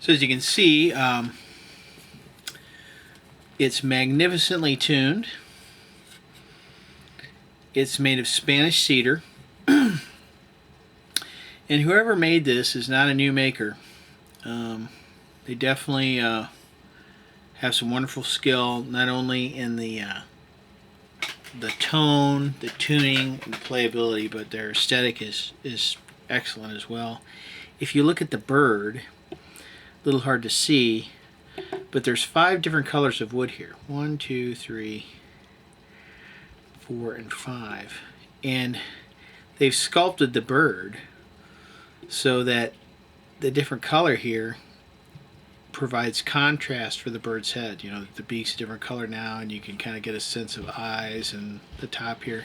So as you can see, it's magnificently tuned. It's made of Spanish cedar. And whoever made this is not a new maker. They definitely have some wonderful skill, not only in the tone, the tuning, and the playability, but their aesthetic is excellent as well. If you look at the bird, a little hard to see, but there's 5 different colors of wood here. 1, 2, 3, 4, and 5. And they've sculpted the bird so that the different color here provides contrast for the bird's head. You know, the beak's a different color now, and you can kind of get a sense of eyes and the top here.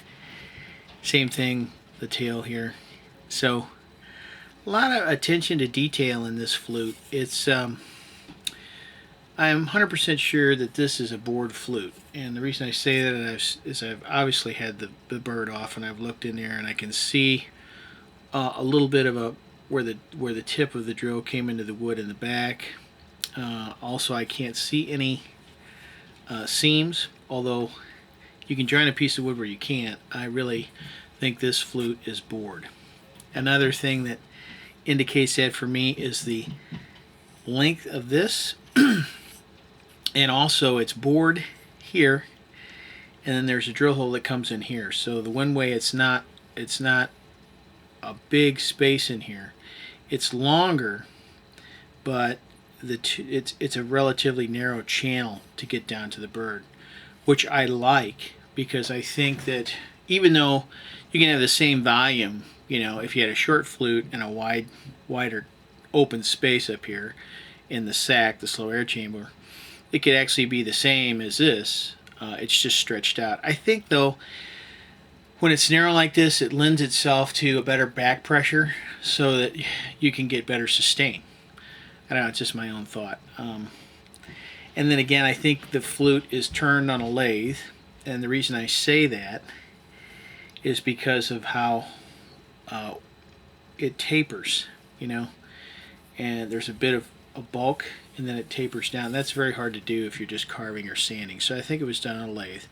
Same thing, the tail here. So a lot of attention to detail in this flute. It's I'm 100% sure that this is a bored flute, and the reason I say that is I've obviously had the bird off, and I've looked in there, and I can see a little bit of where the tip of the drill came into the wood in the back. Also, I can't see any seams, although you can join a piece of wood where you can't. I really think this flute is bored. Another thing that indicates that for me is the length of this, and also it's bored here, and then there's a drill hole that comes in here. So the one way it's not a big space in here. It's longer, but it's a relatively narrow channel to get down to the bird, which I like, because I think that even though you can have the same volume, you know, if you had a short flute and a wider open space up here in the sac, the slow air chamber, it could actually be the same as this. It's just stretched out. I think though, when it's narrow like this, it lends itself to a better back pressure so that you can get better sustain. I don't know, it's just my own thought. And then again, I think the flute is turned on a lathe, and the reason I say that is because of how it tapers, you know, and there's a bit of a bulk, and then it tapers down. That's very hard to do if you're just carving or sanding, so I think it was done on a lathe.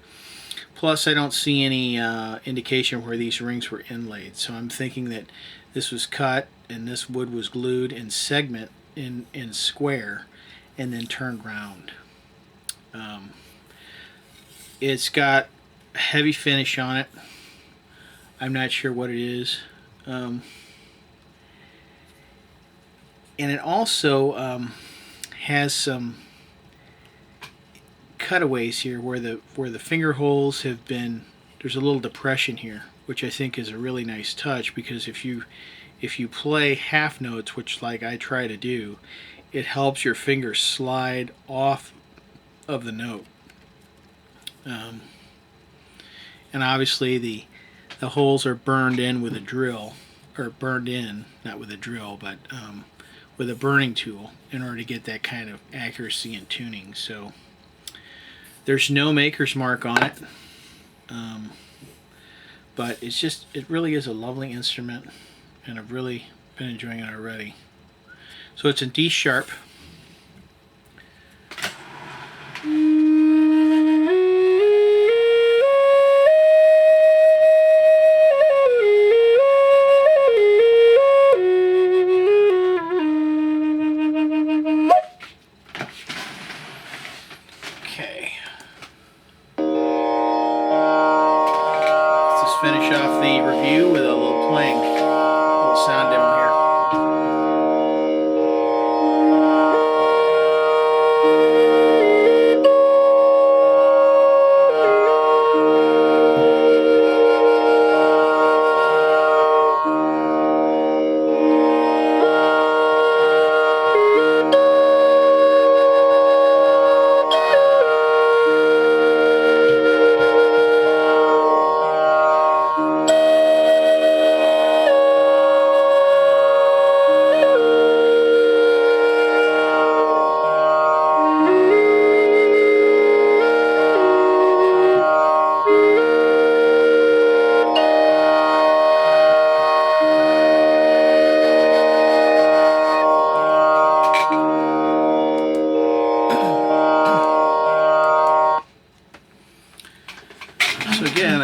Plus, I don't see any indication where these rings were inlaid, so I'm thinking that this was cut and this wood was glued in segment in square and then turned round. It's got a heavy finish on it. I'm not sure what it is. And it also has some cutaways here where the finger holes have been, there's a little depression here, which I think is a really nice touch, because if you play half notes, which like I try to do, it helps your finger slide off of the note. And obviously the holes are burned in with a drill, or burned in, not with a drill, but with a burning tool, in order to get that kind of accuracy and tuning. So there's no maker's mark on it, but it really is a lovely instrument, and I've really been enjoying it already. So it's in D sharp. Okay. Let's just finish off the review with a little playing, a little sound demo here.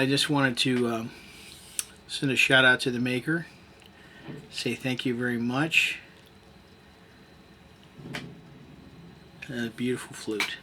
I just wanted to send a shout out to the maker, say thank you very much. A beautiful flute.